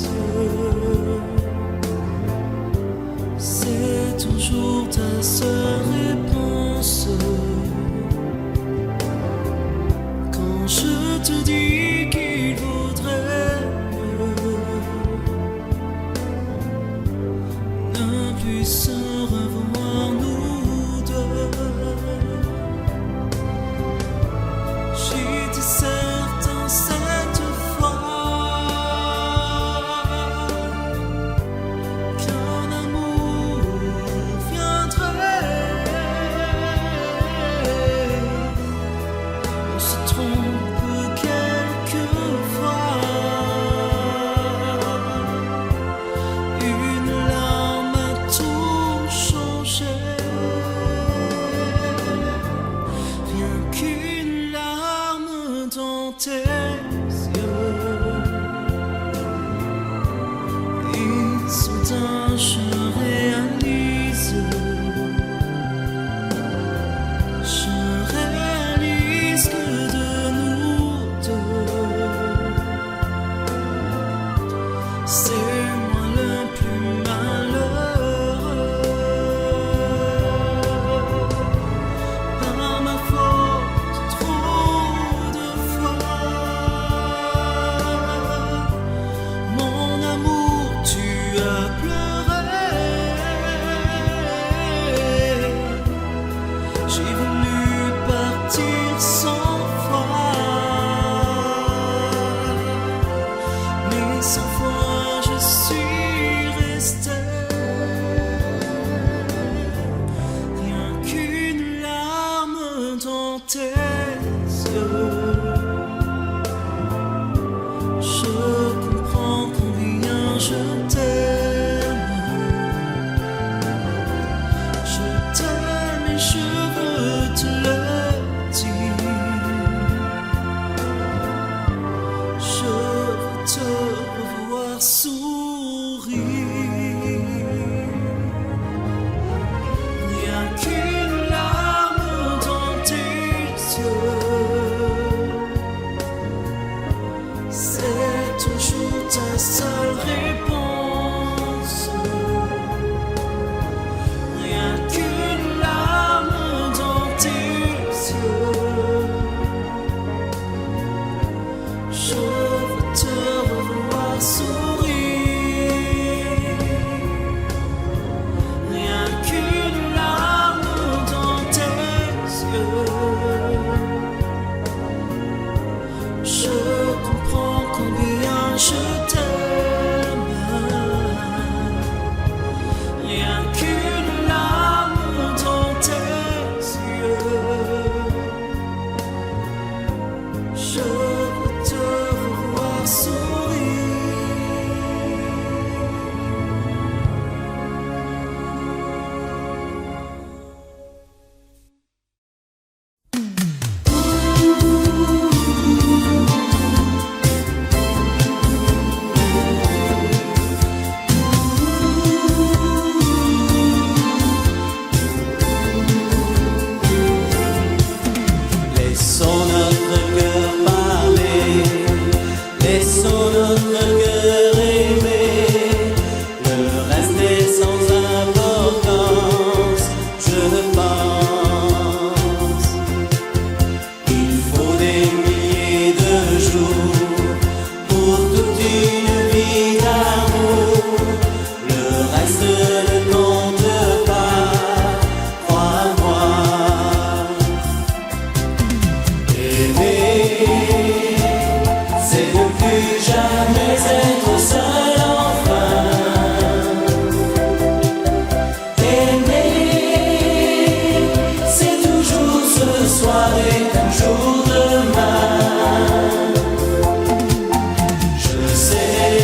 yeux. C'est toujours ta seule réponse. Quand je te dis qu'il vaudrait mieux ne plus se revoir nous deux. J'étais certain cette fois qu'un amour viendrait. On se trompe quelquefois. Une larme a tout changé. Rien qu'une larme dans tes yeux. Et soudain je réalise que de nous deux, c'est moi le plus malheureux. Par ma faute, trop de fois, mon amour, tu as pleuré. J'ai voulu partir sans foi, mais sans foi je suis resté. Rien qu'une larme dans tes yeux. Je comprends combien je t'aime. Je t'aime et je veux te le dire. Je veux te revoir sourire. Rien qu'une larme dans tes yeux. C'est toujours ta seule réponse. Rien qu'une larme dans tes yeux. Je veux te revoir sourire. Rien qu'une larme dans tes yeux. Je comprends combien je t'aime. Rien qu'une larme dans tes yeux. Je veux te revoir sourire. Laissons notre cœur parler, laissons notre cœur aimer. Le reste est sans importance, je pense. Il faut des milliers de jours pour toute une vie d'amour. Le reste ne compte pas, crois-moi. Aimer, c'est ne plus jamais être seul enfin. Aimer, c'est toujours ce soir et toujours demain. Je sais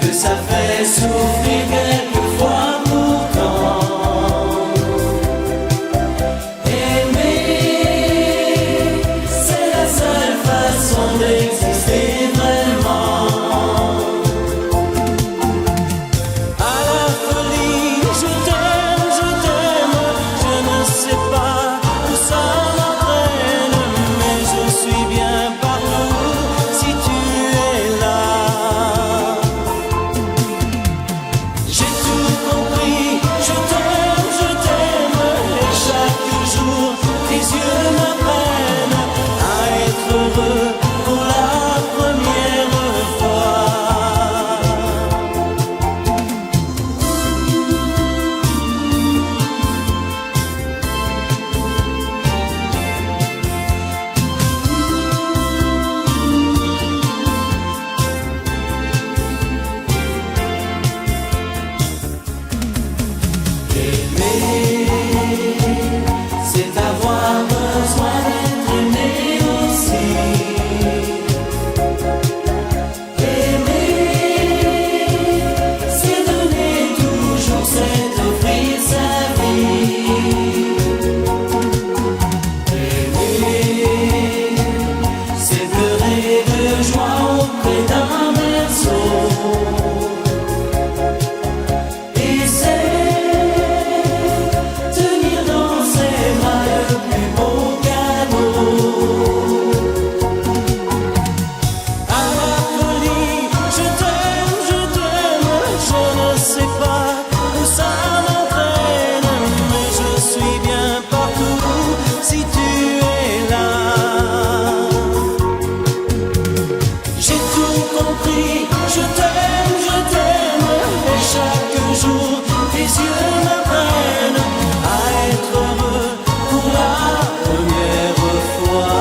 que ça fait souffrir quelquefois pourtant. Aimer, c'est la seule façon d'exister vraiment. À la folie, je t'aime, je ne sais pas où ça m'entraîne, mais je suis bien partout si tu es là. je t'aime, et chaque jour tes yeux m'apprennent à être heureux pour la première fois.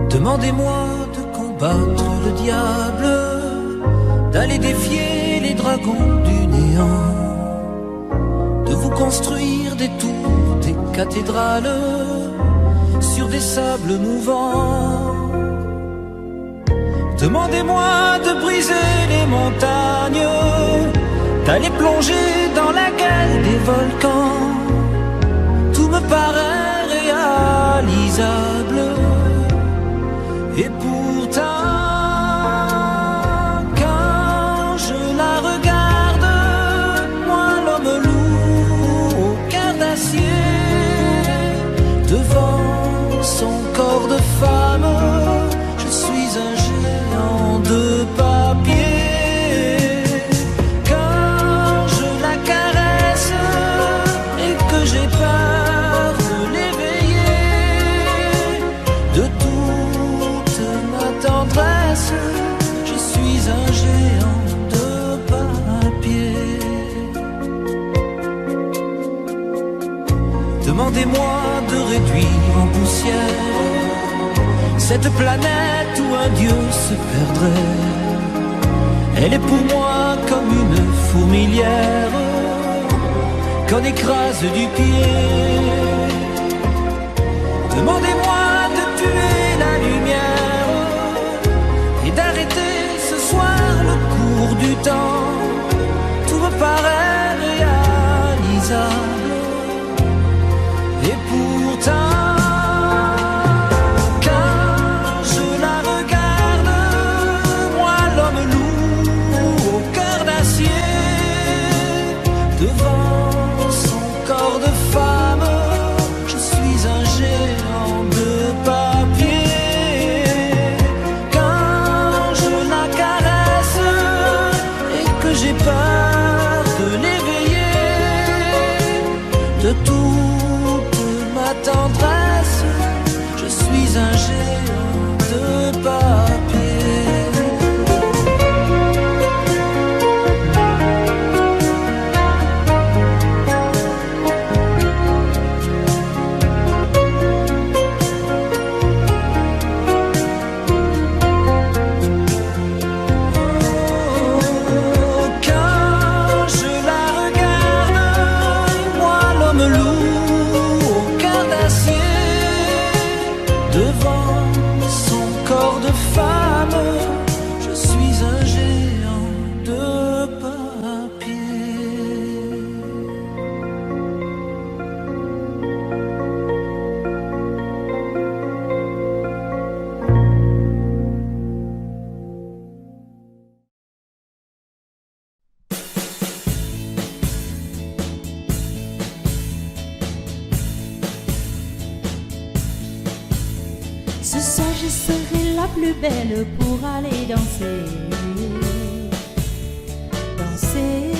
Demandez-moi de combattre le diable, d'aller défier les dragons du néant, de vous construire des tours, des cathédrales sur des sables mouvants. Demandez-moi de briser les montagnes, d'aller plonger dans la gueule des volcans. Tout me paraît réalisable. Et pourtant, quand je la regarde, moi l'homme loup au cœur d'acier, devant son corps de femme, je suis un géant de papier. Quand je la caresse et que j'ai peur de l'éveiller, de toute ma tendresse, je suis un géant de papier. Demandez-moi de réduire en poussière cette planète où un dieu se perdrait. Elle est pour moi comme une fourmilière qu'on écrase du pied. Demandez-moi de tuer la lumière et d'arrêter ce soir le cours du temps. Tout me paraît réalisable. Et pourtant, quand je la regarde, moi l'homme loup au cœur d'acier, devant son corps de femme, je suis un géant de papier. Quand je la caresse et que j'ai peur de l'éveiller, de toute ma tendresse, je suis un géant de papier. Quand je la regarde, moi l'homme loup au cœur d'acier, devant son corps de femme, je suis un géant de papier. Ce soir je serai la plus belle pour aller danser. Danser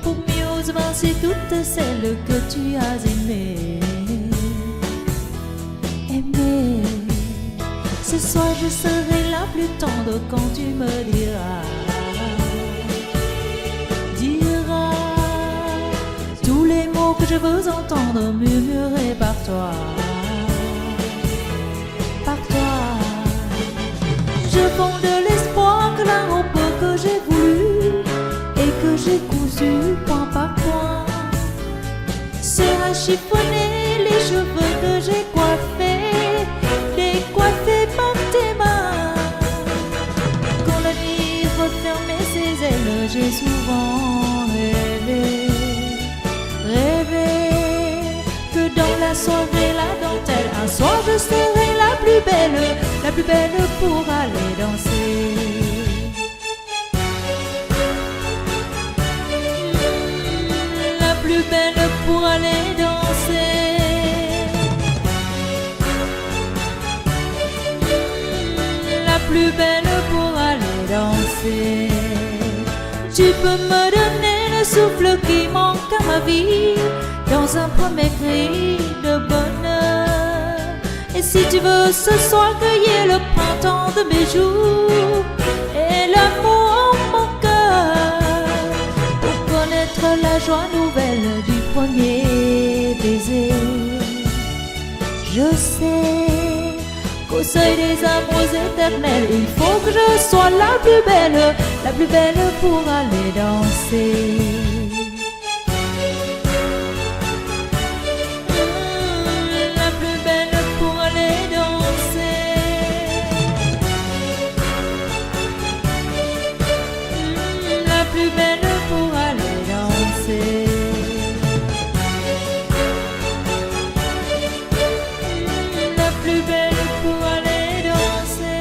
pour mieux avancer toutes celles que tu as aimées. Aimer. Ce soir je serai la plus tendre quand tu me diras tous les mots que je veux entendre murmurés par toi. Je fonde de l'espoir que la robe que j'ai voulu et que j'ai cousue point par point sera chiffonnée, les cheveux que j'ai coiffés, décoiffés par tes mains. Quand la nuit refermait ses ailes, j'ai souvent rêvé que dans la soirée, la dentelle, un soir je serai la plus belle pour aller danser. La plus belle pour aller danser. plus belle pour aller danser. Tu peux me donner le souffle qui manque à ma vie dans un premier cri de bonheur. Et si tu veux ce soir cueillir le printemps de mes jours et l'amour en mon cœur, pour connaître la joie nouvelle du premier baiser. Je sais qu'au seuil des amours éternels, il faut que je sois la plus belle pour aller danser. La plus belle pour aller danser. La plus belle pour aller danser. La plus belle pour aller danser.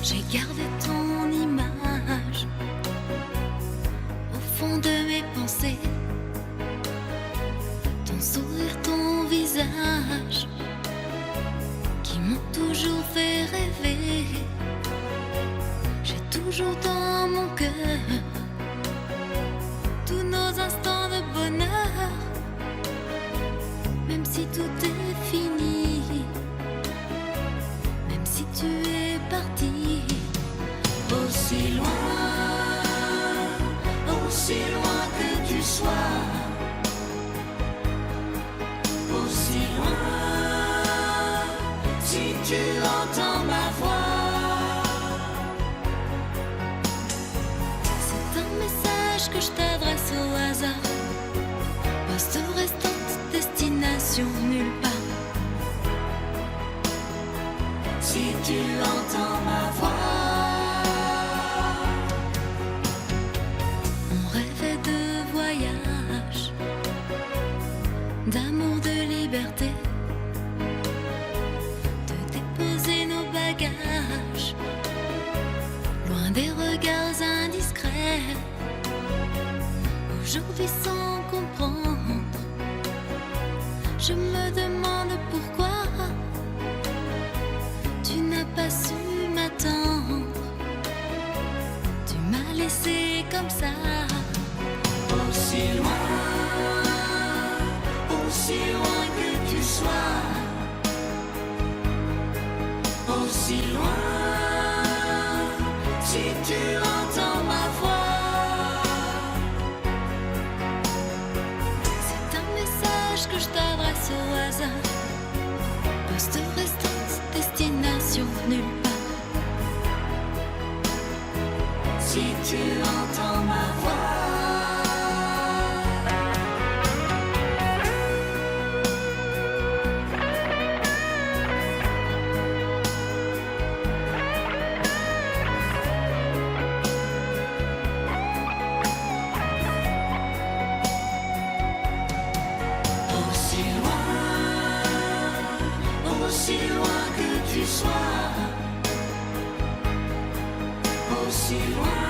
J'ai gardé ton image au fond de mes pensées, ton sourire, ton visage qui m'ont toujours fait rêver. J'ai toujours dans mon cœur tous nos instants de bonheur, même si tout est fini, même si tu es parti. Aussi loin que tu sois, aussi loin, si tu entends ma voix. C'est un message que je t'adresse au hasard, poste restante, destination nulle part. Si tu entends ma voix. D'amour, de liberté, de déposer nos bagages loin des regards indiscrets. Aujourd'hui sans comprendre, je me demande pourquoi tu n'as pas su m'attendre. Tu m'as laissé comme ça, aussi loin que tu sois, aussi loin, si tu entends ma voix. C'est un message que je t'adresse au hasard, poste restante, destination nulle part. Si tu entends ma voix. Aussi loin que tu sois, aussi loin,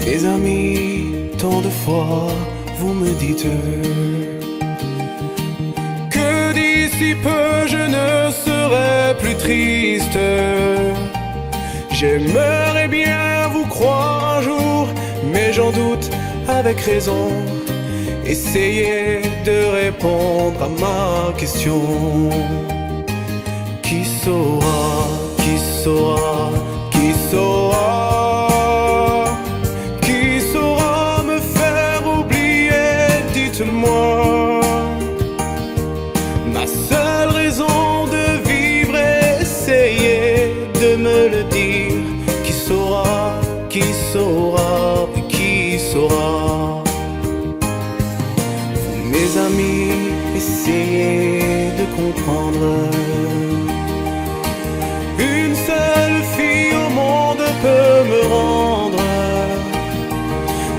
Mes amis, tant de fois vous me dites que d'ici peu je ne serai plus triste. J'aimerais bien vous croire un jour, mais j'en doute avec raison. Essayez de répondre à ma question. Qui saura, qui saura, qui saura, qui saura me faire oublier, dites-moi. Ma seule raison de vivre, essayez de me le dire. Qui saura, qui saura, qui saura. Vous, mes amis, essayez de comprendre. Une seule fille au monde peut me rendre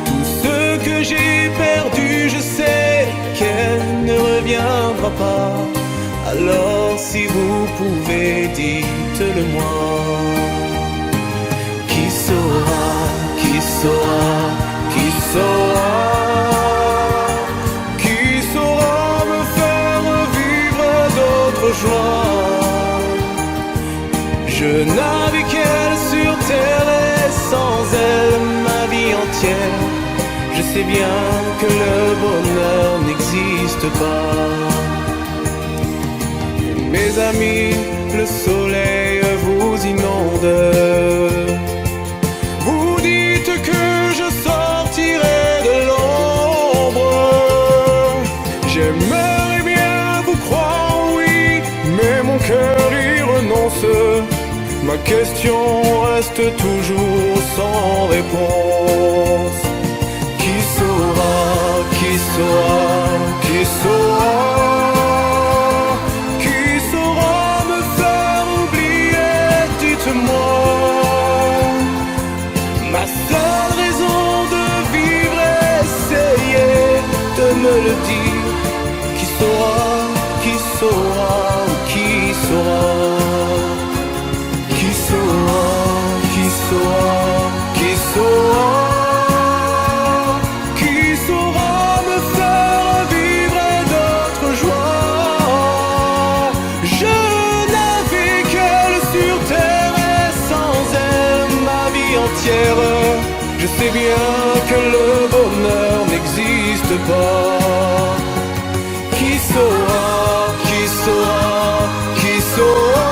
tout ce que j'ai perdu. Je sais qu'elle ne reviendra pas. Alors si vous pouvez, dites-le moi. Qui saura, qui saura, qui saura, qui saura me faire vivre d'autres joies. Je n'avais qu'elle sur terre et sans elle ma vie entière. Je sais bien que le bonheur n'existe pas. Mes amis, le soleil vous inonde. Vous dites que je sortirai de l'ombre. J'aimerais bien vous croire, oui, mais mon cœur y renonce. Ma question reste toujours sans réponse. Qui saura, qui saura, qui saura, qui saura me faire oublier, dites-moi. Ma seule raison de vivre, essayez de me le dire. Qui saura, qui saura, qui saura. Qui saura, qui saura, qui saura, qui saura me faire vivre d'autres joies. Je n'avais qu'elle sur terre et sans elle ma vie entière. Je sais bien que le bonheur n'existe pas. Qui saura, qui saura, qui saura.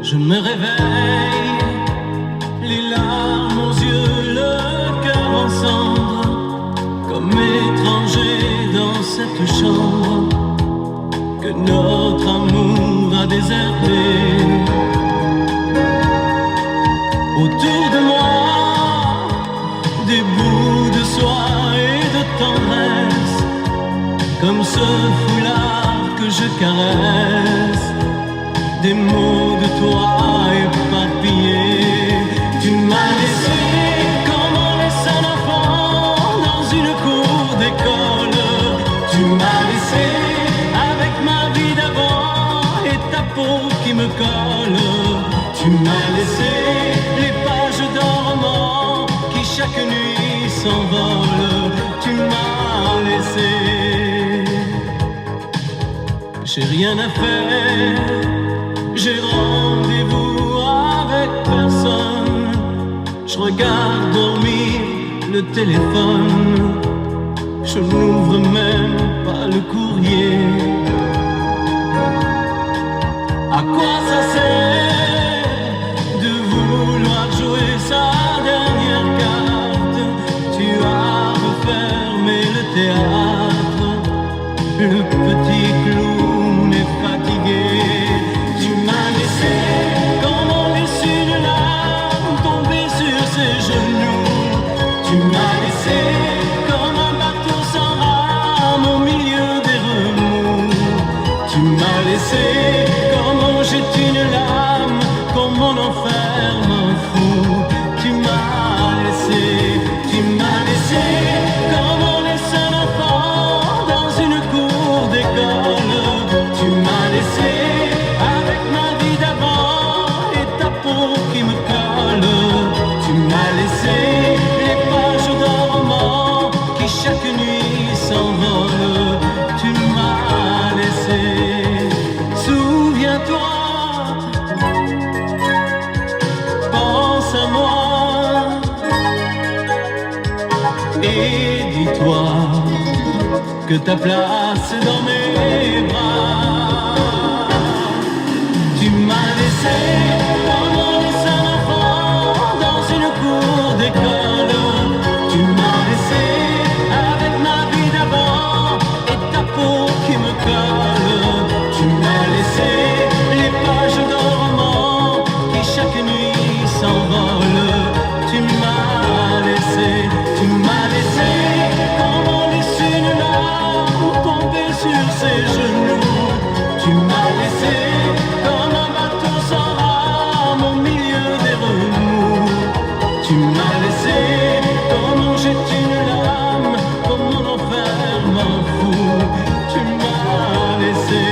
Je me réveille, les larmes aux yeux, le cœur en cendres, comme étranger dans cette chambre que notre amour a déserté. Autour de moi, des bouts de soie et de tendresse, comme ce foulard que je caresse. Des mots de toi éparpillés. Tu m'as laissé comme on laisse un enfant dans une cour d'école. Tu m'as laissé avec ma vie d'avant et ta peau qui me colle. Tu m'as laissé les pages d'un roman qui chaque nuit s'envolent. Tu m'as laissé. J'ai rien à faire. J'ai rendez-vous avec personne. Je regarde dormir le téléphone. Je n'ouvre même pas le courrier. À quoi ça sert de vouloir jouer ça? que ta place dans mes bras. Tu m'as laissé comme on laisse un enfant dans une cour d'école. Tu m'as laissé avec ma vie d'avant et ta peau qui me colle. Tu m'as laissé les pages d'un roman qui chaque nuit s'envolent. Tu m'as laissé comme on laisse une larme tomber sur ses genoux. Tu m'as laissé comme un bateau sans rame au milieu des remous. Tu m'as laissé comme on jette une lame, comme on enferme un fou. Tu m'as laissé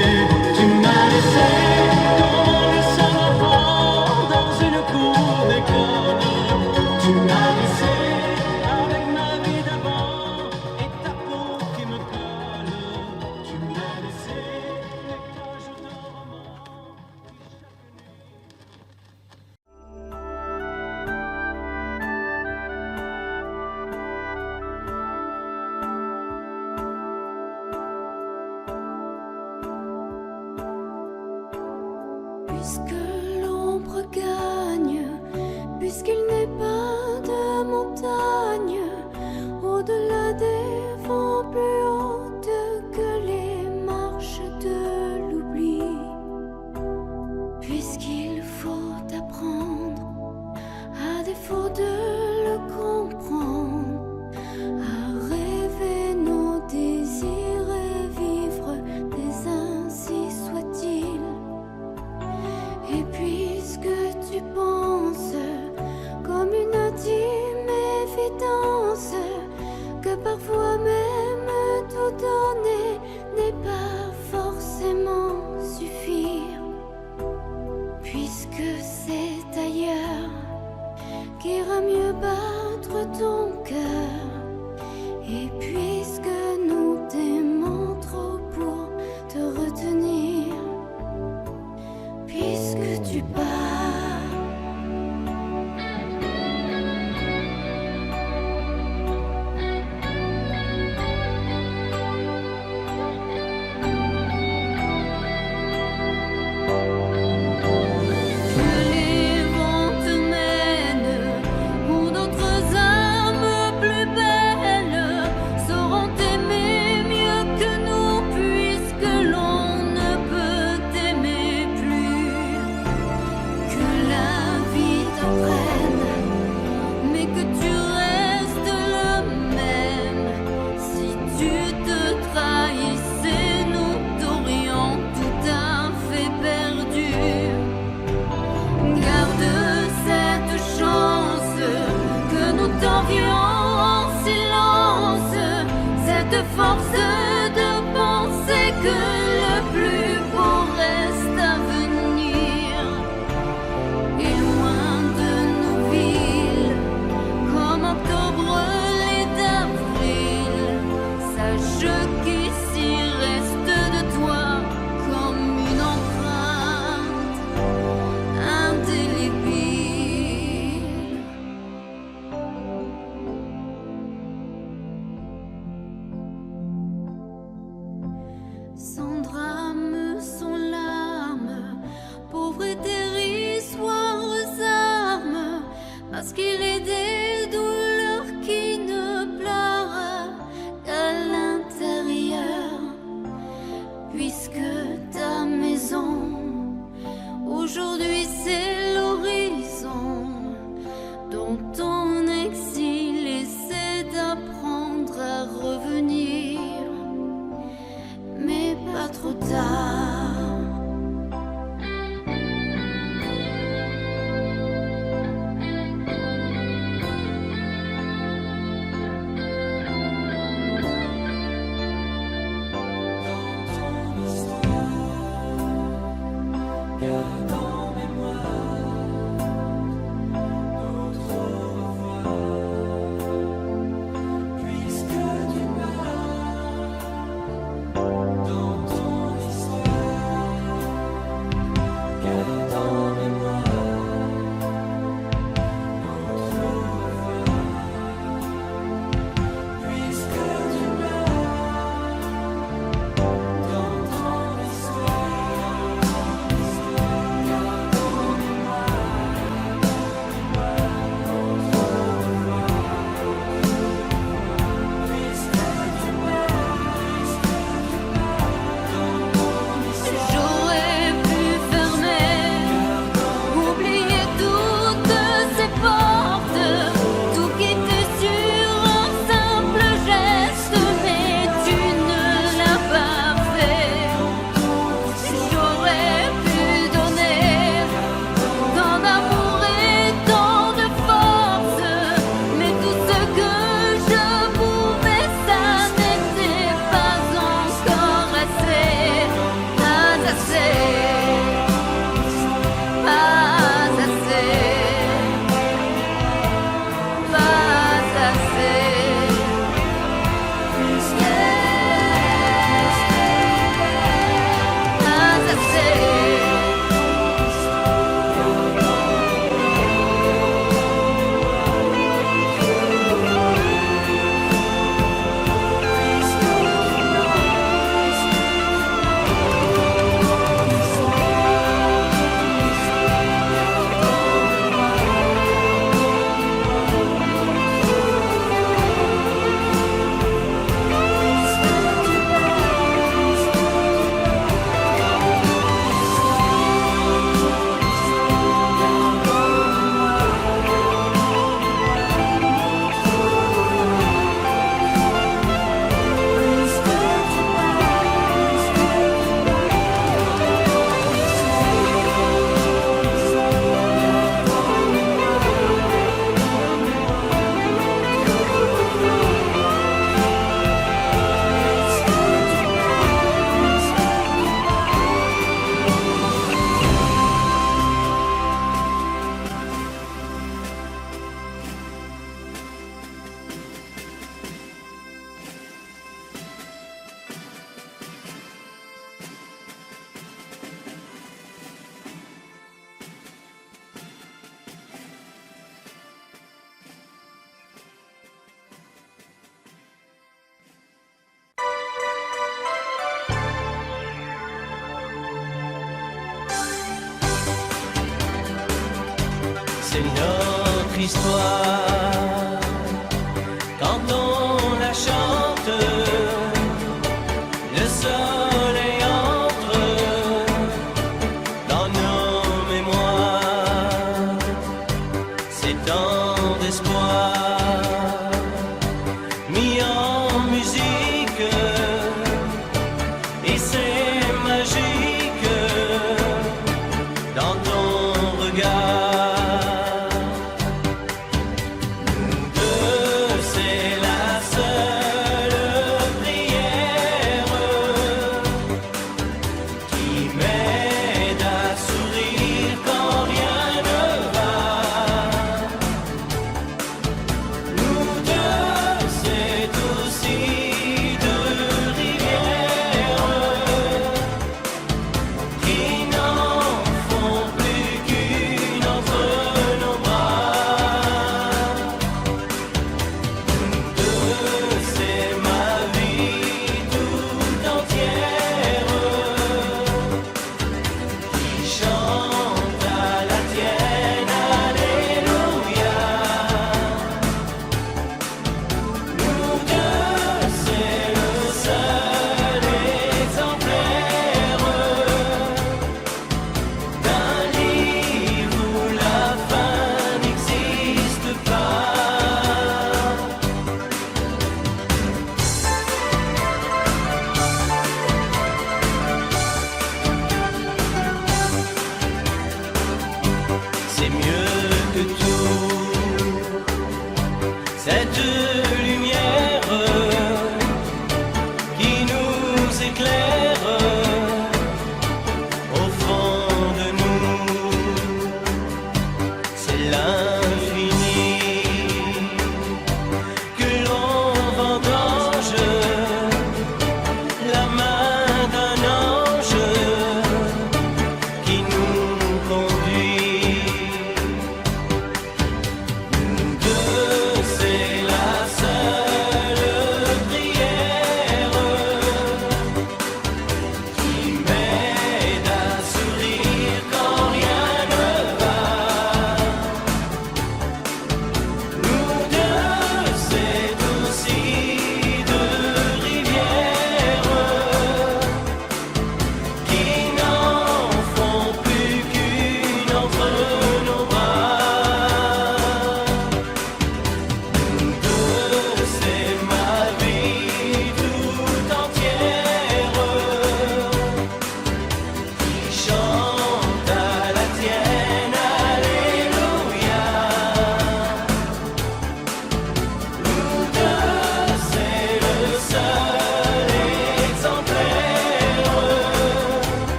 comme on laisse un enfant dans une cour d'école. Tu m'as laissé avec ma vie d'avant et ta peau qui me colle. Tu m'as laissé les pages d'un roman qui chaque nuit. Puisque l'ombre gagne, puisqu'il n'est pas de montagne, au-delà des vents plus hautes que les marches de l'oubli, puisqu'il faut apprendre, à défaut de le comprendre, à rêver nos désirs et vivre des ainsi soit-il. Et puisque tu penses comme une intime évidence que parfois même tout donner n'est pas forcément suffire, puisque c'est ailleurs qu'ira mieux battre ton cœur, et puisque nous t'aimons trop pour te retenir, puisque tu pars. Que les vents te mènent où d'autres âmes plus belles sauront t'aimer mieux que nous, puisque l'on ne peut t'aimer plus. Que la vie t'apprenne, mais que tu restes le même. Si tu te trahissais, nous t'aurions tout à fait perdu. Garde cette chance que nous t'envions en silence, cette force de penser que le plus beau reste à venir. Et loin de nos villes, comme octobre l'est d'avril, sache qu'ici reste de toi comme une empreinte indélébile. Sans drame, sans larmes, pauvres et dérisoires armes, parce qu'il est des douleurs qui ne pleurent qu'à l'intérieur, puisque ta maison aujourd'hui c'est l'horizon dont ton exil essaie d'apprendre à revenir, mais pas trop tard. Garde en mémoire c'est notre histoire. Quand on la chante, le soleil entre dans nos mémoires. C'est tant d'espoir mis en musique, et c'est magique dans ton regard. Nous deux, c'est la seule prière qui m'aide à sourire quand rien ne va. Nous deux, c'est aussi deux rivières qui n'en font plus qu'une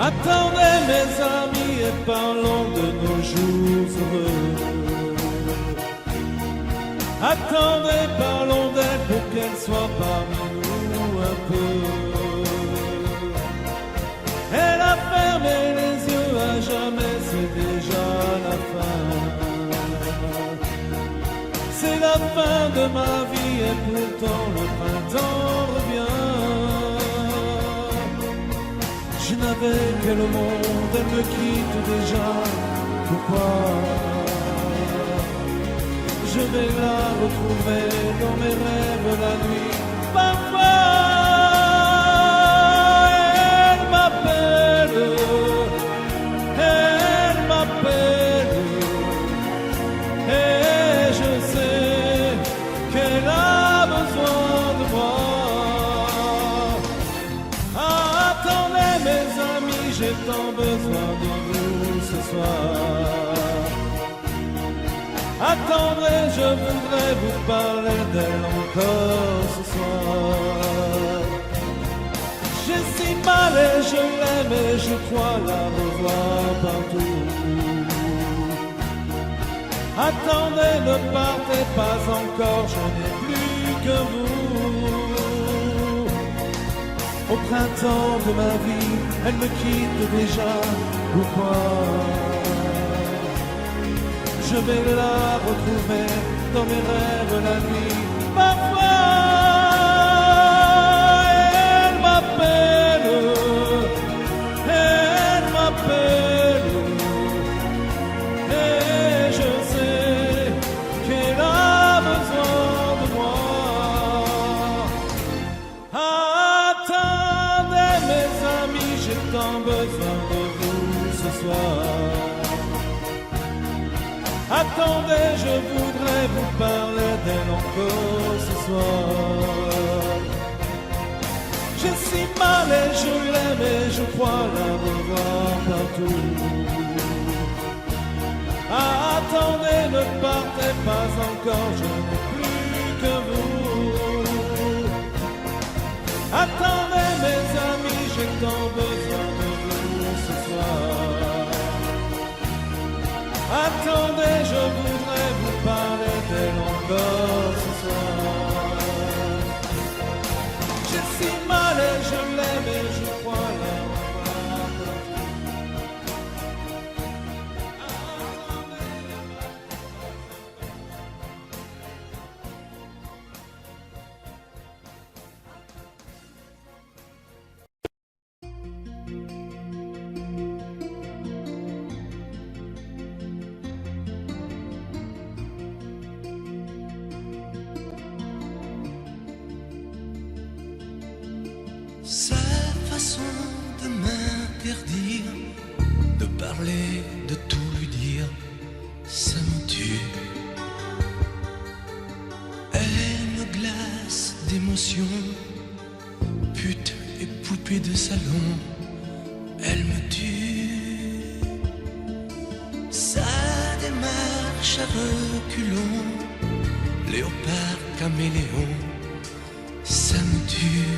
Attendez mes amis et parlons de nos jours heureux. Attendez, parlons d'elle pour qu'elle soit parmi nous un peu. Elle a fermé les yeux à jamais, c'est déjà la fin. C'est la fin de ma vie et pourtant le printemps revient. Je n'avais que le monde, elle me quitte déjà. Pourquoi? Je vais la retrouver dans mes rêves la nuit. Parfois, elle m'appelle, et je sais qu'elle a besoin de moi. Attendez mes amis, j'ai tant besoin de vous ce soir. Attendez, je voudrais vous parler d'elle encore ce soir. J'ai si mal et je l'aime et je crois la revoir partout. Attendez, ne partez pas encore, je n'ai plus que vous. Au printemps de ma vie, elle me quitte déjà. Pourquoi? Je vais la retrouver dans mes rêves la nuit. Parfois, elle m'appelle, et je sais qu'elle a besoin de moi. Attendez mes amis, j'ai tant besoin de vous ce soir. Attendez, je voudrais vous parler d'elle encore ce soir. J'ai si mal et je l'aime et je crois la revoir partout. Attendez, ne partez pas encore, je n'ai plus que vous. Attendez mes amis, j'ai tant besoin de vous ce soir. Attendez, je voudrais vous parler d'elle encore ce soir. J'ai si mal et je l'aime et je crois la revoir. Sa façon de m'interdire de parler, de tout lui dire, ça me tue. Elle me glace d'émotion, pute et poupée de salon, elle me tue. Sa démarche à reculons, léopard caméléon, ça me tue.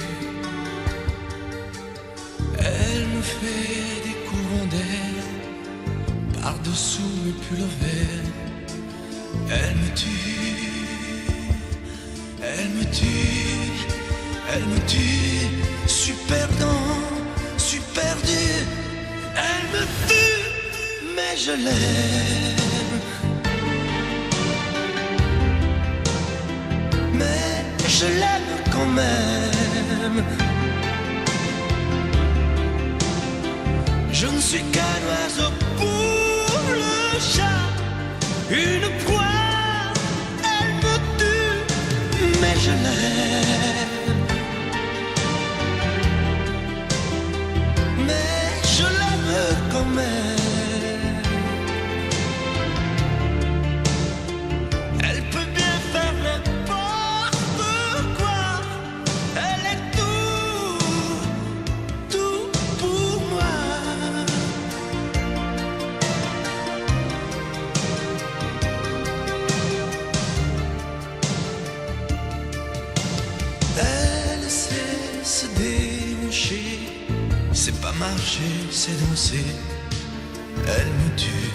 Elle me fait des courants d'air par-dessous mes pulls verts. Elle me tue, elle me tue, elle me tue. Super dans, super dur. Elle me tue, mais je l'aime. Mais je l'aime quand même. Je ne suis qu'un oiseau pour le chat, une proie, elle me tue, mais je l'aime. Mais je l'aime quand même. Elle peut bien faire n'importe quoi, elle est tout pour moi. marcher, c'est danser, elle me tue.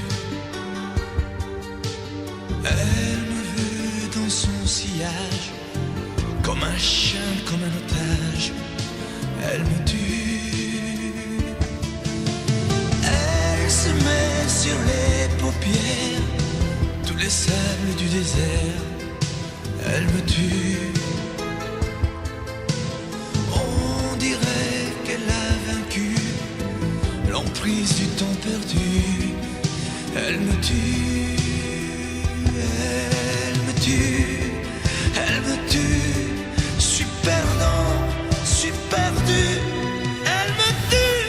Elle me veut dans son sillage, comme un chien, comme un otage, elle me tue. Elle se met sur les paupières tous les sables du désert, elle me tue. On dirait qu'elle a vaincu l'emprise du temps perdu, elle me tue. Elle me tue, elle me tue, je suis perdant, je suis perdu. Elle me tue,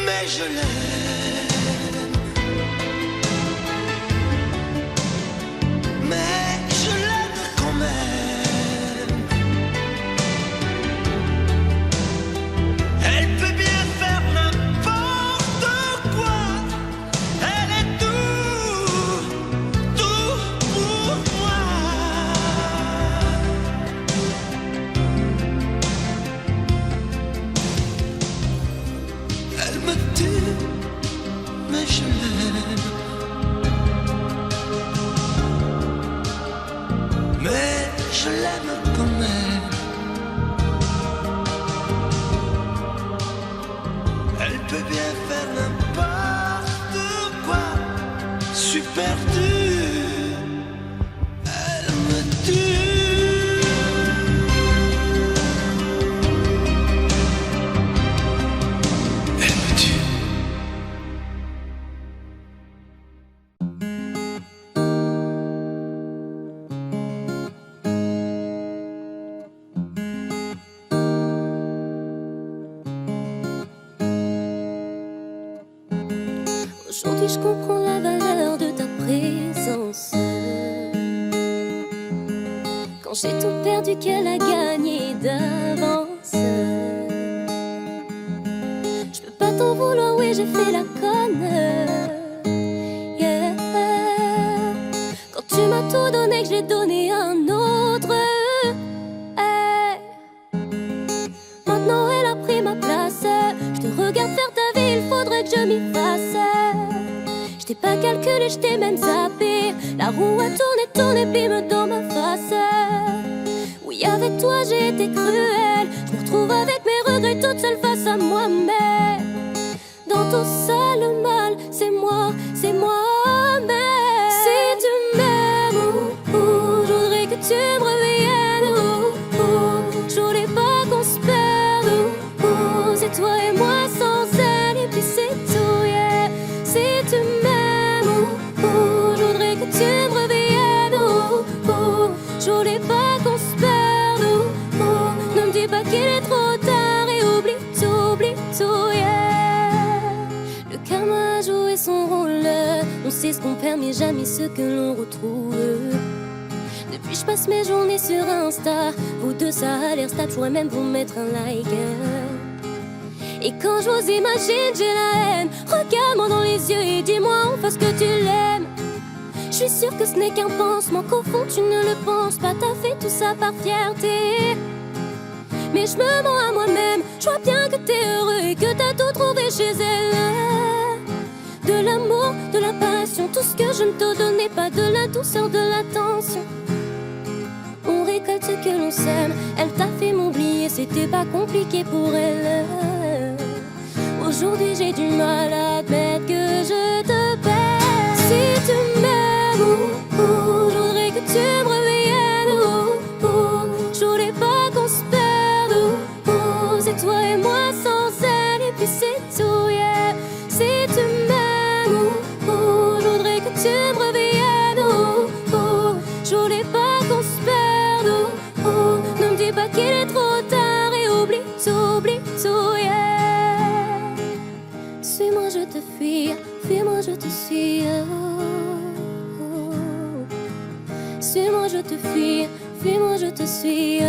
mais je l'aime. Mais je l'aime quand même. Elle peut bien faire n'importe quoi. Elle est tout pour moi. Elle me tue, mais je l'aime. Mais je l'aime quand même. Elle peut bien faire n'importe quoi. Je suis perdu. Elle me tue. Elle me tue. Aujourd'hui je comprends la valeur de ta présence. Quand j'ai tout perdu, qu'elle a gagné d'avance. Je peux pas t'en vouloir, oui j'ai fait la conne. Yeah. Quand tu m'as tout donné, que je l'ai donné à un autre. Hey. Maintenant elle a pris ma place. Je te regarde faire ta vie, il faudrait que je m'y fasse. Je t'ai pas calculé, je t'ai même zappé. La roue a tourné, tourné, bim dans ma face. Oui, avec toi j'ai été cruelle. Je me retrouve avec mes regrets toute seule face à moi. Mais dans tout ça le mal, c'est moi, mais si tu m'aimes, je voudrais que tu me reviennes. Je voulais pas qu'on se perde. C'est toi et moi sans elle, et puis c'est tout, yeah. Si tu m'aimes, je voudrais que tu me reviennes. Je voulais pas qu'on se perde. Ne me dis pas qu'il est trop tard et oublie tout, yeah. Le karma a joué son rôle. On sait ce qu'on perd mais jamais ce que l'on retrouve. Depuis je passe mes journées sur Insta. Vous deux ça a l'air stable, je pourrais même vous mettre un like. Et quand je vous imagine, j'ai la haine. Regarde-moi dans les yeux et dis-moi enfin ce que tu l'aimes. Je suis sûre que ce n'est qu'un pansement, qu'au fond tu ne le penses pas. T'as fait tout ça par fierté. Mais je me mens à moi-même. Je vois bien que t'es heureux et que t'as tout trouvé chez elle. De l'amour, de la passion, tout ce que je ne te donnais pas. De la douceur, de l'attention. On récolte ce que l'on sème. Elle t'a fait m'oublier, c'était pas compliqué pour elle. Aujourd'hui j'ai du mal à admettre que je te perds. Si tu m'aimes, je voudrais que tu me reviennes. Je voulais pas qu'on se perde. C'est toi et moi sans elle, et puis c'est tout, yeah. Si tu m'aimes, je voudrais que tu me reviennes. Je voulais pas qu'on se perde. Ne me dis pas qu'il est trop tard et oublie tout, yeah. Suis-moi, je te fuis, fuis-moi, je te suis. Suis-moi, je te fuis, fuis-moi, je te suis.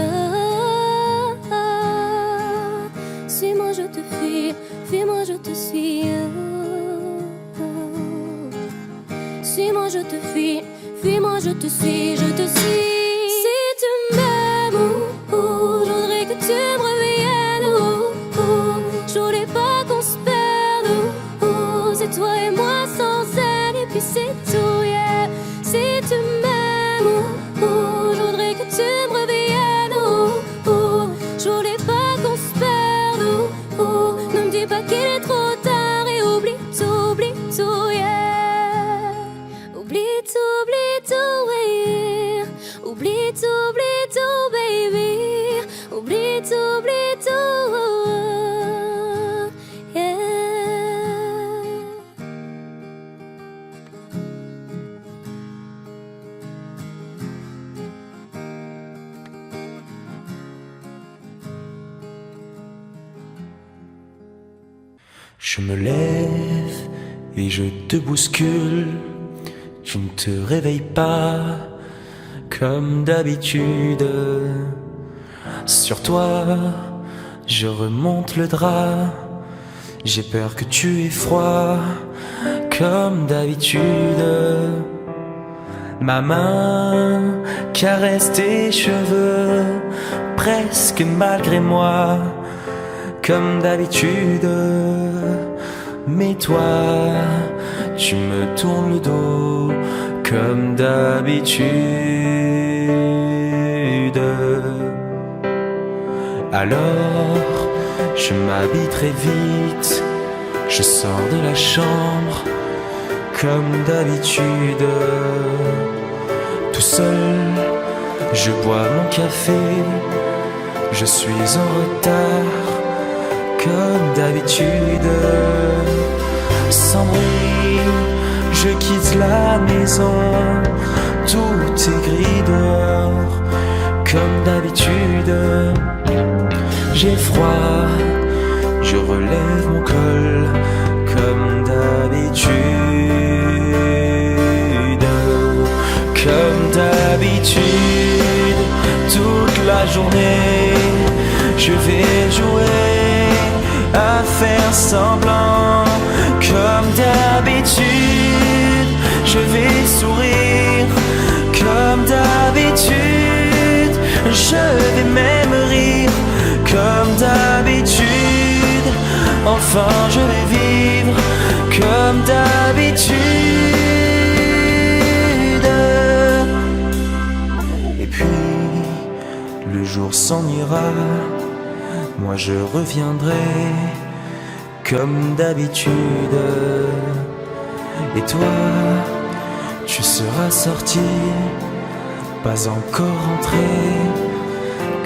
Suis-moi, je te fuis, fuis-moi, je te suis. Suis-moi, je te fuis, fuis-moi, je te suis, je te suis. Si tu m'aimes, je voudrais que tu me reviennes. Je voulais pas qu'on se perde. Je me lève et je te bouscule. Tu ne te réveilles pas comme d'habitude. Sur toi, je remonte le drap. J'ai peur que tu aies froid comme d'habitude. Ma main caresse tes cheveux, presque malgré moi, comme d'habitude. Mais toi, tu me tournes le dos, comme d'habitude. Alors, je m'habille très vite, je sors de la chambre, comme d'habitude. Tout seul, je bois mon café, je suis en retard, comme d'habitude. Sans bruit, je quitte la maison, tout est gris dehors, comme d'habitude. J'ai froid, je relève mon col, comme d'habitude. Comme d'habitude, toute la journée, je vais jouer à faire semblant. Comme d'habitude, je vais sourire. Comme d'habitude, je vais même rire. Comme d'habitude, enfin je vais vivre. Comme d'habitude. Et puis, le jour s'en ira, moi je reviendrai comme d'habitude. Et toi, tu seras sorti, pas encore rentré,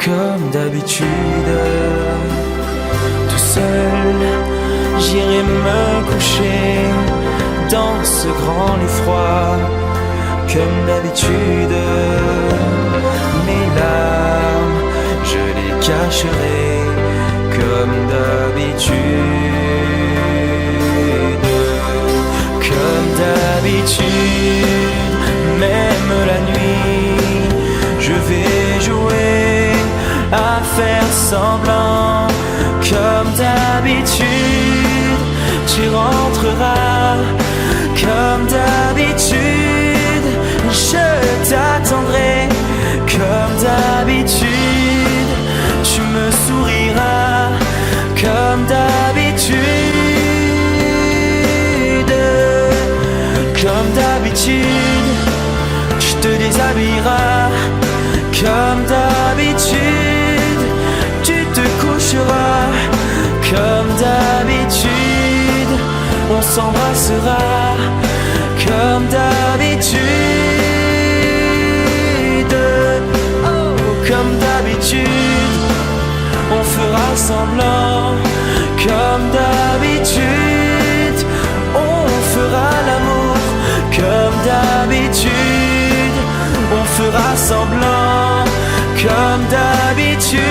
comme d'habitude. Tout seul, j'irai me coucher dans ce grand lit froid, comme d'habitude. Mes larmes, je les cacherai, comme d'habitude. Comme d'habitude, même la nuit, je vais jouer à faire semblant. Comme d'habitude, tu rentreras. Comme d'habitude, je t'attendrai. Comme d'habitude, tu me souriras. Comme d'habitude. Comme d'habitude, tu te déshabilleras. Comme d'habitude, tu te coucheras. Comme d'habitude, on s'embrassera. Comme d'habitude. Oh, comme d'habitude, on fera semblant. Comme d'habitude, on fera l'amour. Comme d'habitude, on fera semblant. Comme d'habitude.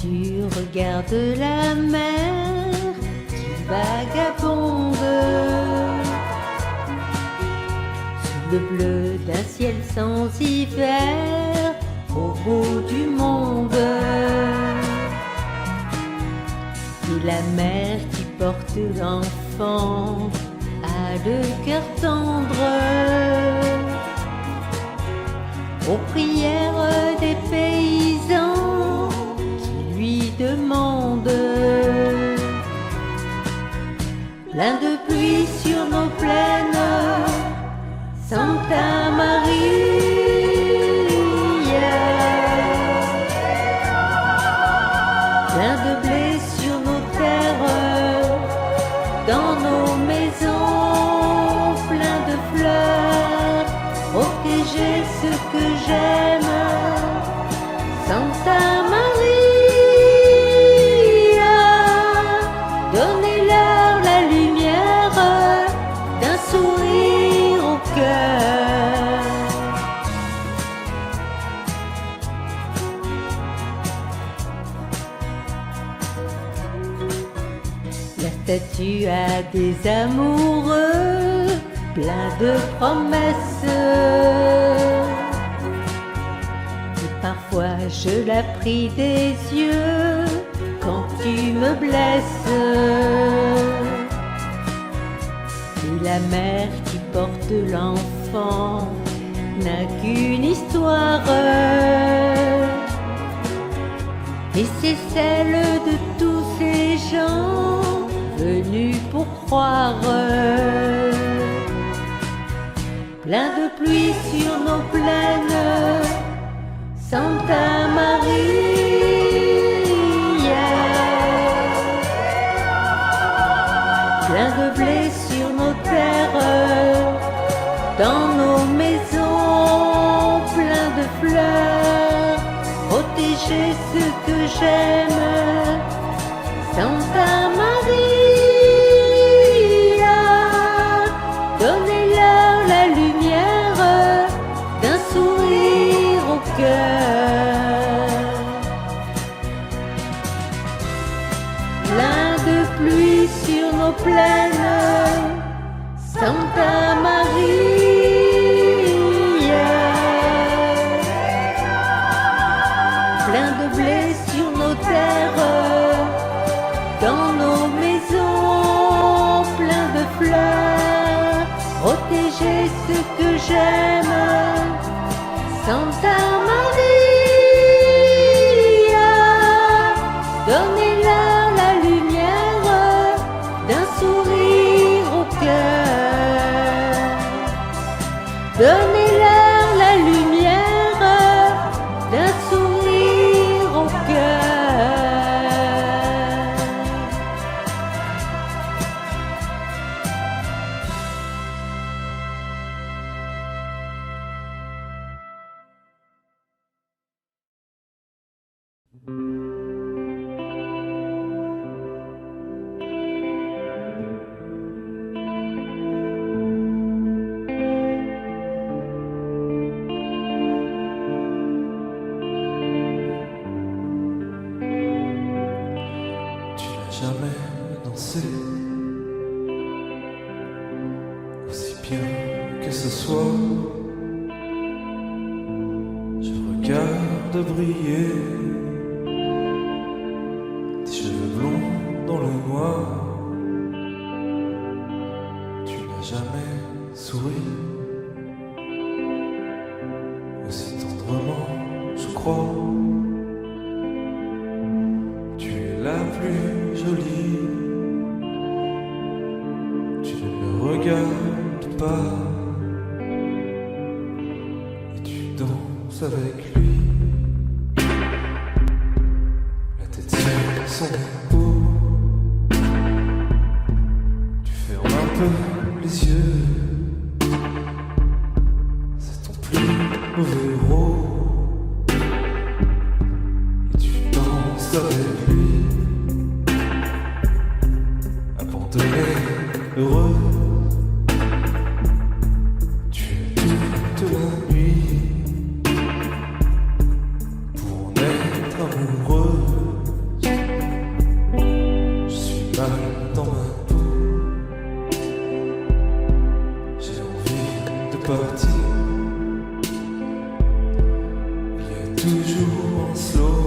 Tu regardes la mer qui vagabonde sous le bleu d'un ciel sans hiver au bout du monde. Et la mer qui porte l'enfant a le cœur tendre aux prières des paysans lui demande. Plein de pluie sur nos plaines, Santa Maria. Plein de blé sur nos terres, dans nos maisons, plein de fleurs. que j'aime. Santa Maria, donnez-leur la lumière d'un sourire au cœur. La statue a des amoureux plein de promesses. Et parfois je la prie des yeux quand tu me blesses. Et la mère qui porte l'enfant n'a qu'une histoire. Et c'est celle de tous ces gens venus pour croire. Plein de pluie sur nos plaines, Santa Maria. Plein de blé sur nos terres, dans nos maisons, plein de fleurs. Protéger ce que j'aime, Santa Maria. Donnez-leur la lumière d'un sourire au cœur. Plein de pluie sur nos plaines, Santa Maria. Plein de blé sur nos terres, dans nos maisons, plein de fleurs. Protéger ce que j'aime, Santa Maria. Donnez-leur la lumière d'un sourire au cœur. Donnez-leur la lumière d'un sourire au cœur. Tu n'as jamais dansé aussi bien que ce soir. Je regarde briller tes cheveux blonds dans le noir. Tu n'as jamais souri aussi tendrement, je crois. Tu es la plus jolie. Tu ne me regardes pas et tu danses avec lui. La tête sur son épaule. Tu fermes un peu les yeux. C'est ton plus mauvais rôle. Et tu danses avec lui. Abandonné, heureux. Tu es toute la nuit pour en être amoureux. Je suis mal dans ma peau. J'ai envie de partir. Il y a toujours un slow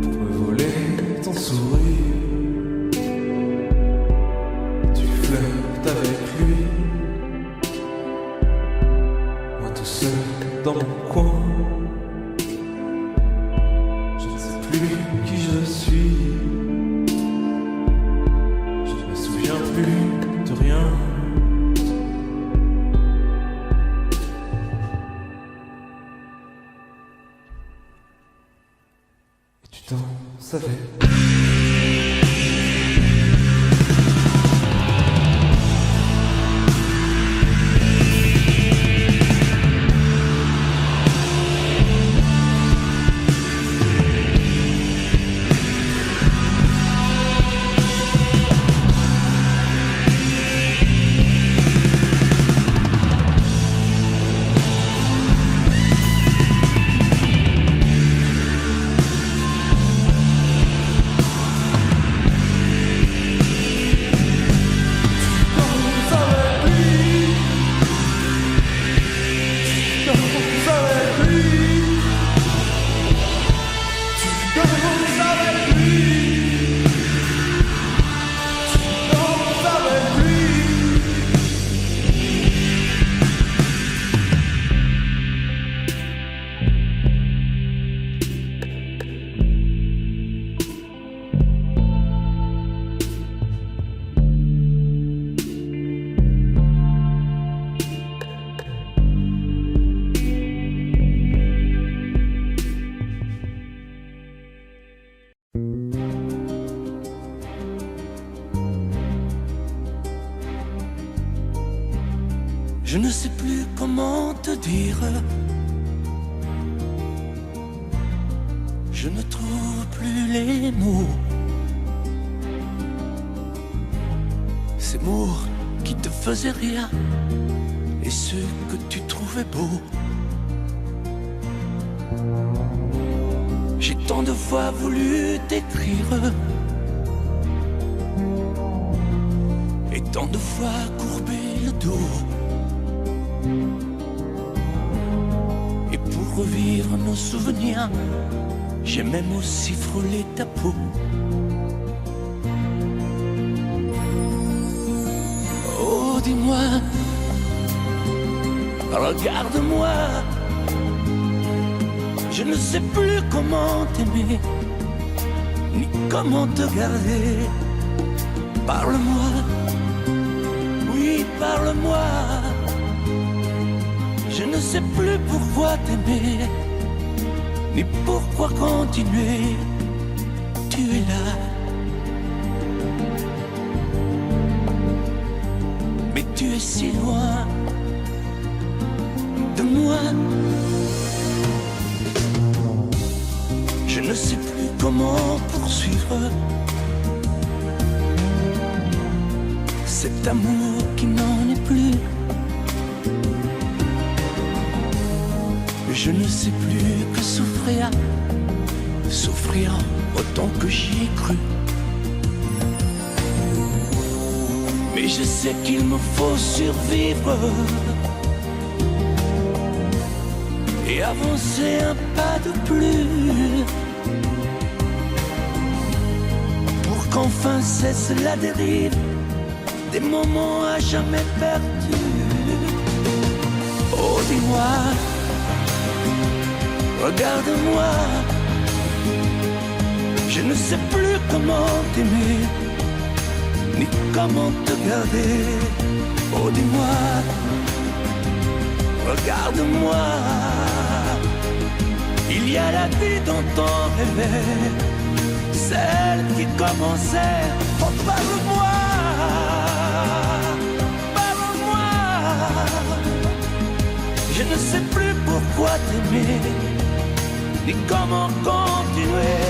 pour me voler ton sourire. Tu flirtes avec lui, moi tout seul dans mon coin. Je ne sais plus qui je suis. Je ne me souviens plus de rien. Et tu danses avec. Je ne sais plus comment te dire. Je ne trouve plus les mots. Ces mots qui te faisaient rien et ceux que tu trouvais beaux. J'ai tant de fois voulu t'écrire et tant de fois courbé le dos. Et pour revivre nos souvenirs, j'ai même aussi frôlé ta peau. Oh, dis-moi, regarde-moi. Je ne sais plus comment t'aimer, ni comment te garder. Parle-moi, oui, parle-moi. Je ne sais plus pourquoi t'aimer, ni pourquoi continuer. Tu es là, mais tu es si loin de moi. Je ne sais plus comment poursuivre cet amour qui n'en est plus. Je ne sais plus que souffrir, souffrir autant que j'y ai cru. Mais je sais qu'il me faut survivre et avancer un pas de plus pour qu'enfin cesse la dérive des moments à jamais perdus. Oh, dis-moi, regarde-moi. Je ne sais plus comment t'aimer, ni comment te garder. Oh, dis-moi, regarde-moi. Il y a la vie dont on rêvait, celle qui commençait. Oh, parle-moi, parle-moi. Je ne sais plus pourquoi t'aimer, ni comment continuer.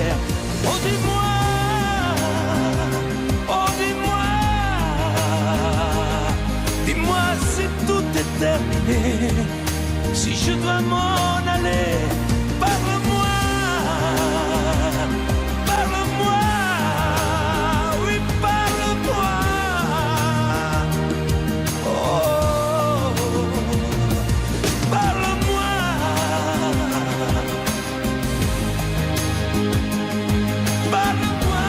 Oh, dis-moi, oh, dis-moi. Dis-moi si tout est terminé, si je dois m'en aller. Parle-moi, parle-moi, oui, parle-moi. Oh, parle-moi, parle-moi.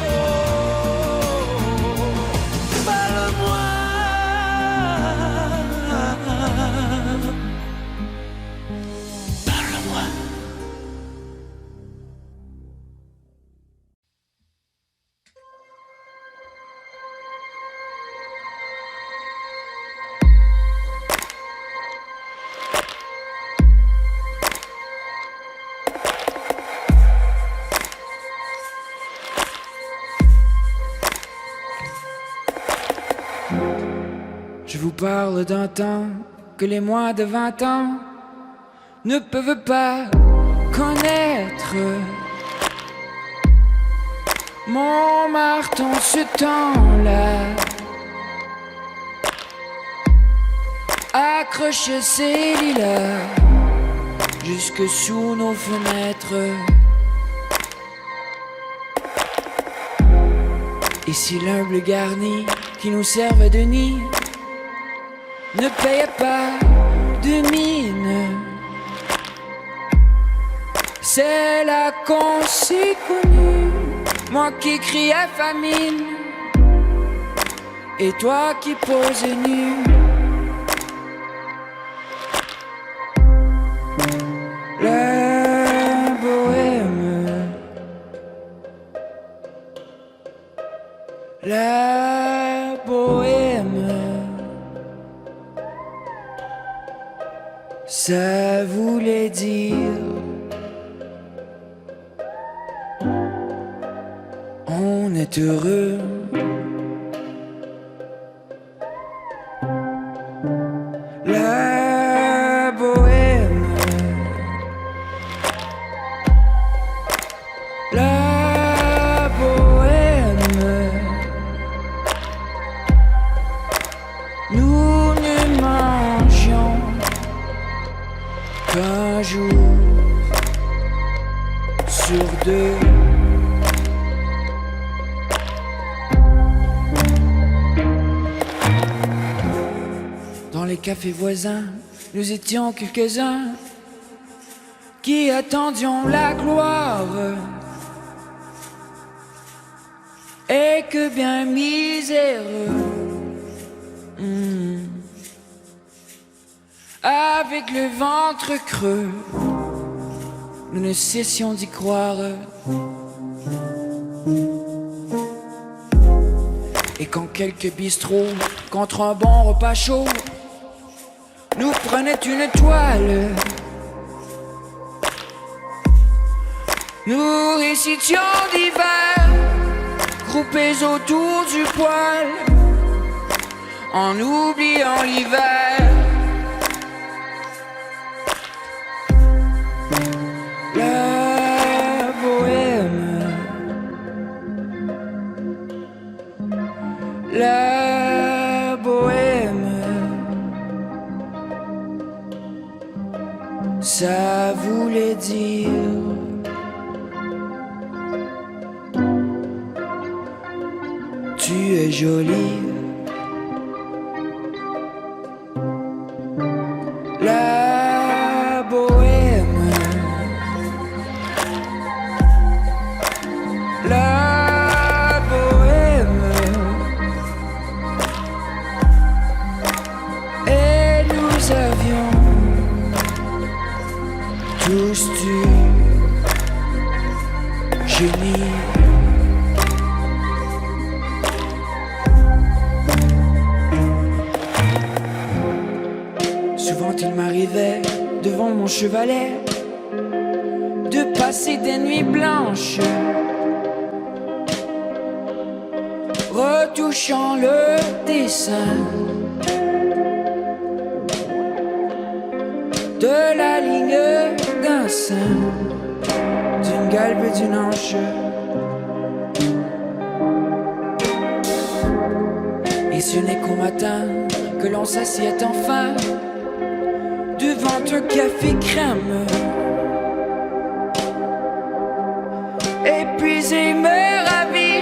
Oh, parle-moi. Je vous parle d'un temps que les moins de 20 ans ne peuvent pas connaître. Montmartre en ce temps-là accroche ses lilas jusque sous nos fenêtres. Et si l'humble garni qui nous servait de nid ne payait pas de mine, c'est là qu'on s'est connus. Moi qui criais famine et toi qui posais nu. La bohème, la bohème, ça voulait dire on est heureux. jour sur deux. Dans les cafés voisins, nous étions quelques-uns qui attendions la gloire. Et que bien miséreux, avec le ventre creux, nous ne cessions d'y croire. Et quand quelques bistrots, contre un bon repas chaud, nous prenaient une toile, nous récitions divers, groupés autour du poêle, en oubliant l'hiver. La bohème, la bohème, ça voulait dire tu es jolie. La bohème, la bohème, et nous avions tous du génie. Souvent il m'arrivait devant mon chevalet de passer des nuits blanches, retouchant le dessin de la ligne d'un sein, d'une galbe et d'une hanche. Et ce n'est qu'au matin que l'on s'assied enfin devant un café crème, épuisé mais ravi.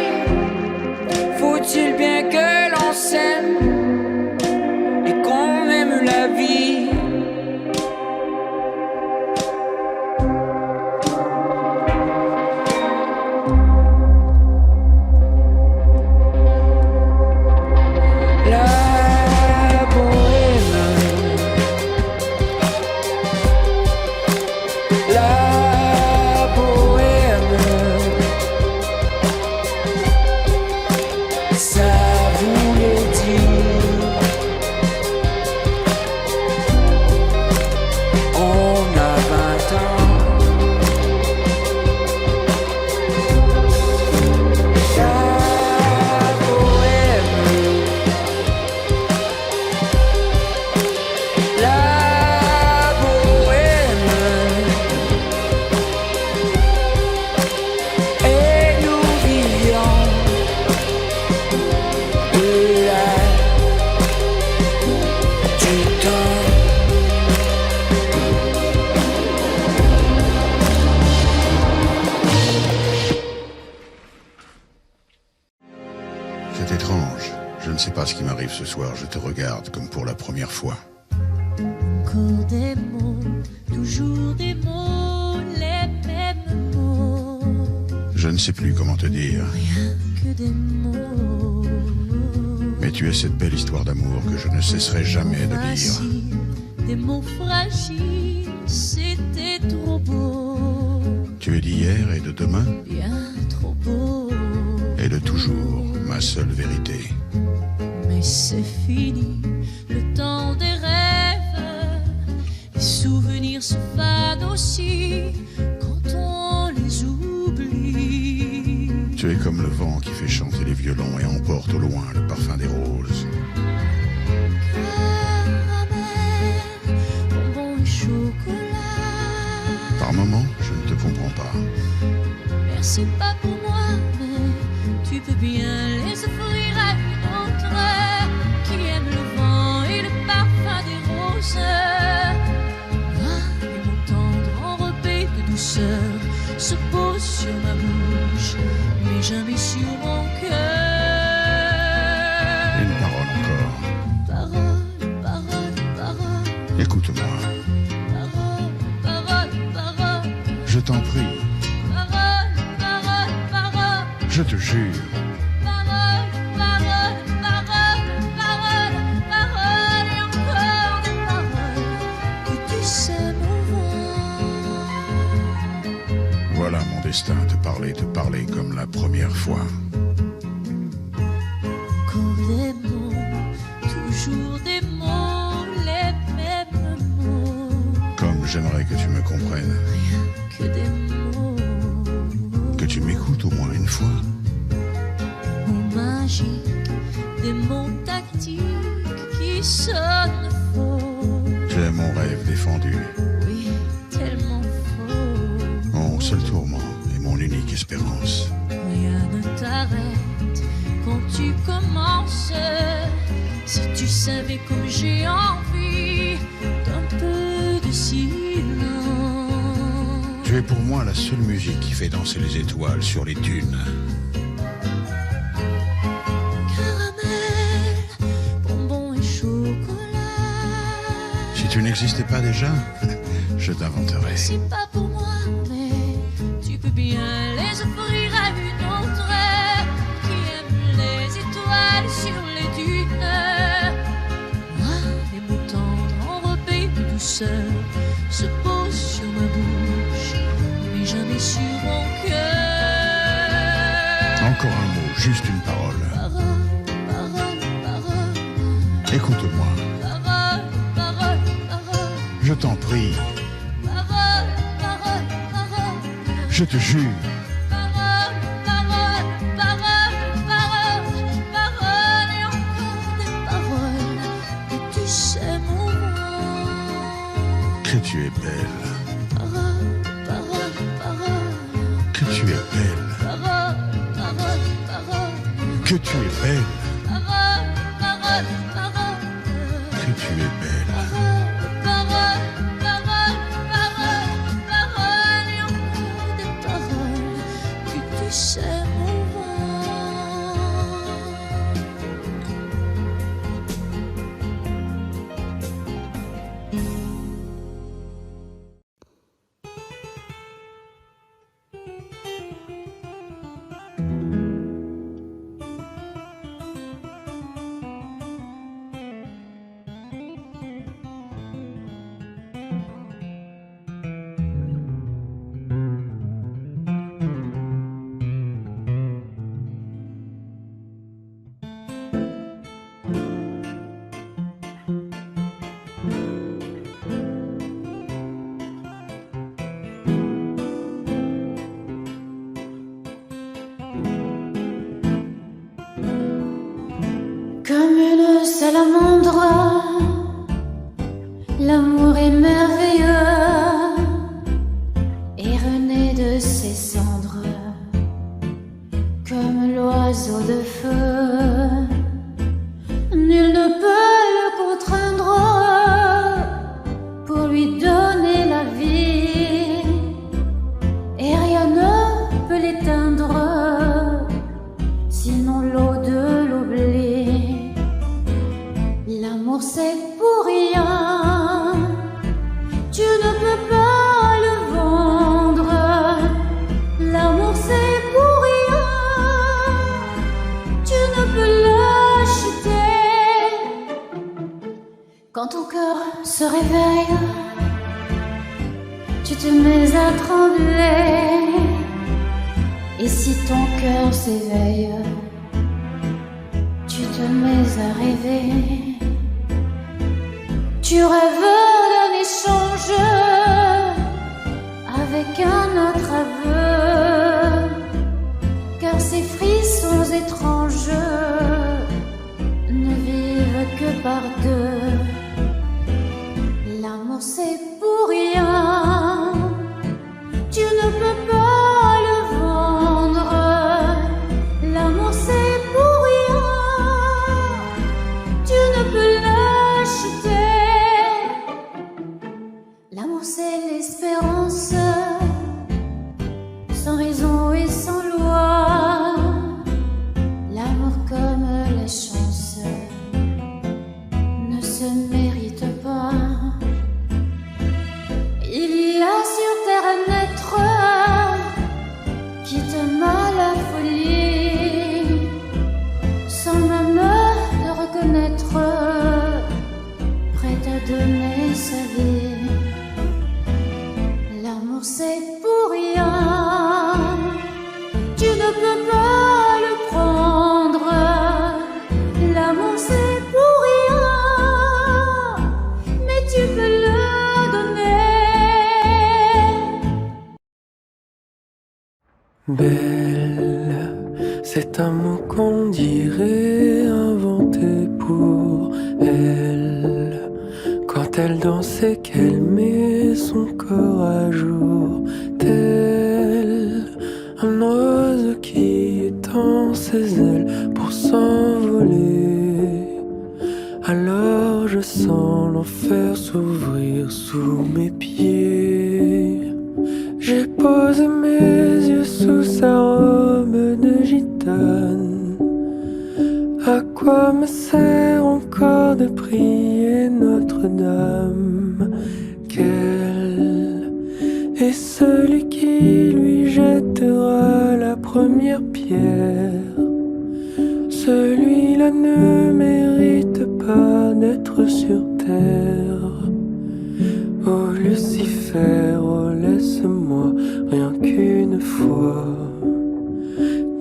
Faut-il bien que l'on s'aime et qu'on aime la vie? C'est étrange. Je ne sais pas ce qui m'arrive ce soir. Je te regarde comme pour la première fois. Encore des mots, toujours des mots, les mêmes mots. Je ne sais plus comment te dire. Rien que des mots. Mais tu es cette belle histoire d'amour que je ne cesserai jamais de lire. Des mots fragiles, c'était trop beau. Tu es d'hier et de demain, Bien trop beau. et de toujours, ma seule vérité. Mais c'est fini, le temps des rêves. Les souvenirs se fanent aussi quand on les oublie. Tu es comme le vent qui fait chanter les violons et emporte au loin le parfum des roses. Caramel, bonbons et chocolat. Par moments, je ne te comprends pas. Merci pas pour moi, mais tu peux bien les offrir à une autre qui aime le vent et le parfum des roses. Ah, les mots tendres douceur se pose sur ma bouche, mais jamais sur mon cœur. Une parole encore. Parole, parole, parole. Écoute-moi. Parole, parole, parole. Je t'en prie. Parole, parole, parole. Je te jure. Parole, parole, parole, parole, parole, et encore des paroles que tu sais mon vent. Voilà mon destin, te parler comme la première fois. Encore des mots, toujours des mots, les mêmes mots. Comme j'aimerais que tu me comprennes. Rien que des mots. Que tu m'écoutes au moins une fois. Mots magiques, des mots tactiques qui sonnent faux. Tu es mon rêve défendu. Oui, tellement faux. Mon seul tourment et mon unique espérance. Rien ne t'arrête quand tu commences. Si tu savais comme j'ai envie d'un peu de silence. Tu es pour moi la seule musique qui fait danser les étoiles sur les dunes. Caramel, bonbons et chocolat. Si tu n'existais pas déjà, je t'inventerais. C'est pas pour moi, mais tu peux bien les offrir à une autre qui aime les étoiles sur les dunes. Moi, les mots tendres enrobés de douceur se posent sur ma bouche, mais jamais sur mon cœur. Encore un mot, juste une parole. Parole, parole, parole. Écoute-moi, Parole, parole, parole. je t'en prie, Parole, parole, parole. je te jure. Parole, parole, parole, parole, parole, et encore des paroles que tu sais mon nom. Que tu es belle, Parole, parole, parole, que tu es belle, parole, parole, parole, que tu es belle, parole, parole, parole, que tu es belle. parole, parole, parole, parole, et encore des paroles que tu sais mon nom. Comme une salamandre, l'amour est merveilleux et renaît de ses cendres comme l'oiseau de feu. Nul ne peut le contraindre pour lui donner la vie et rien ne peut l'éteindre sinon l'eau de l'oubli. L'amour c'est pour rien, tu ne peux pas le vendre. L'amour c'est pour rien, tu ne peux l'acheter. Quand ton cœur se réveille, tu te mets à trembler. Et si ton cœur s'éveille, tu te mets à rêver. Tu rêves d'un échange avec un autre aveu, car ces frissons étranges ne vivent que par deux. L'amour c'est pour rien, tu ne peux pas le vendre. L'amour c'est pour rien, tu ne peux l'acheter. L'amour c'est l'espérance L'amour c'est pour rien, tu ne peux pas le prendre. L'amour c'est pour rien, mais tu peux le donner. Belle, c'est un mot qu'on dirait inventé pour elle. Quand elle danse et qu'elle met son corps à jour, tel un oiseau qui étend ses ailes pour s'envoler. Alors je sens l'enfer s'ouvrir sous mes pieds. J'ai posé mes yeux sous sa robe de gitane. À quoi me sert encore de prier Notre-Dame? Quel est celui qui lui jettera la première pierre? Celui-là ne mérite pas d'être sur terre. Oh Lucifer, oh laisse-moi rien qu'une fois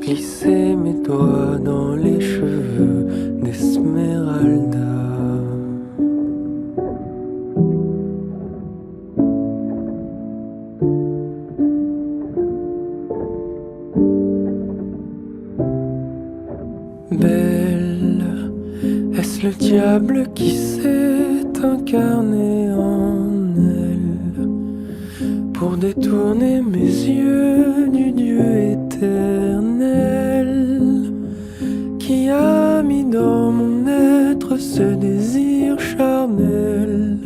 glisser mes doigts dans les cheveux d'Esmeralda. Belle, est-ce le diable qui s'est incarné en elle pour détourner mes yeux du Dieu éternel qui a mis dans mon être ce désir charnel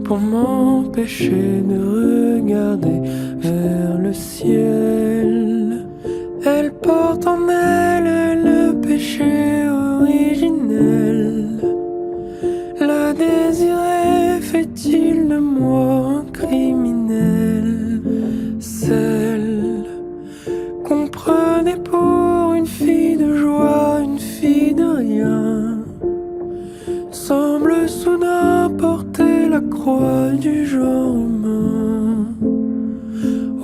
pour m'empêcher de regarder vers le ciel? Elle porte en elle le péché originel. La désirer fait-il de moi un criminel? Celle qu'on prenait pour une fille de joie, une fille de rien, semble soudain porter la croix du genre humain.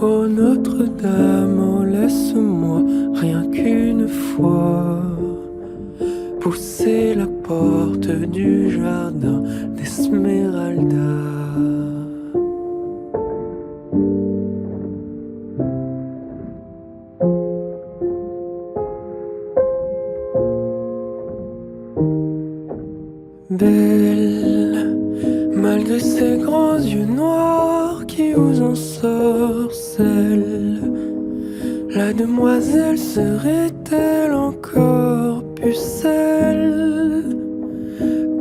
Oh Notre-Dame, oh laisse-moi rien qu'une fois pousser la porte du jardin d'Esmeralda. Belle, malgré ses grands yeux noirs qui vous ensorcellent, la demoiselle serait-elle encore pucelle?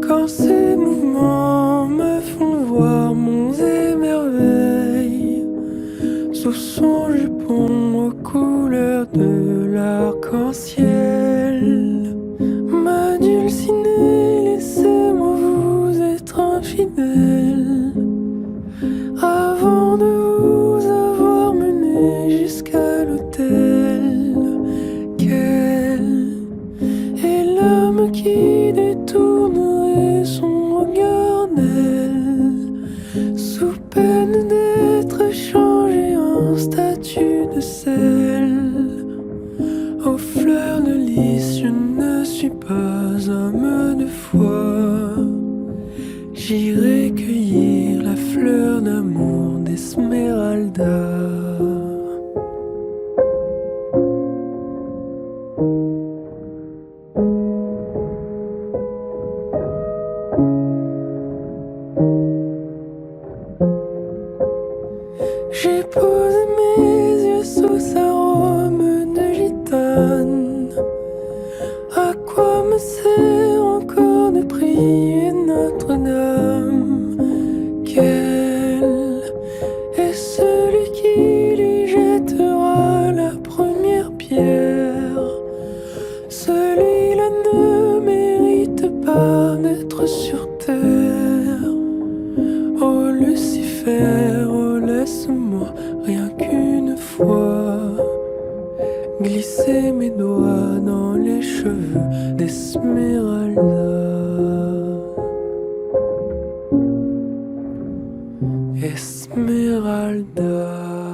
Quand ses mouvements me font voir monts et merveilles sous son jupon aux couleurs de l'arc-en-ciel. Ma Dulcinée, laissez-moi vous être infidèle avant de vous avoir mené jusqu'à l'autel. Quel est l'homme qui détournerait son regard d'elle sous peine d'être changé en statue de sel? Aux fleurs de lys, je ne suis pas homme de foi. J'irai cueillir la fleur d'amour d'Esmeralda. J'ai posé mes yeux sous sa robe de gitane. À quoi me sert encore de prier Notre-Dame? Quel est celui qui lui jettera la première pierre? Celui-là ne mérite pas d'être sur terre. Oh Lucifer, oh laisse-moi rien qu'une fois glisser mes doigts dans les cheveux d'Esmeralda. Esmeralda. Esmeralda.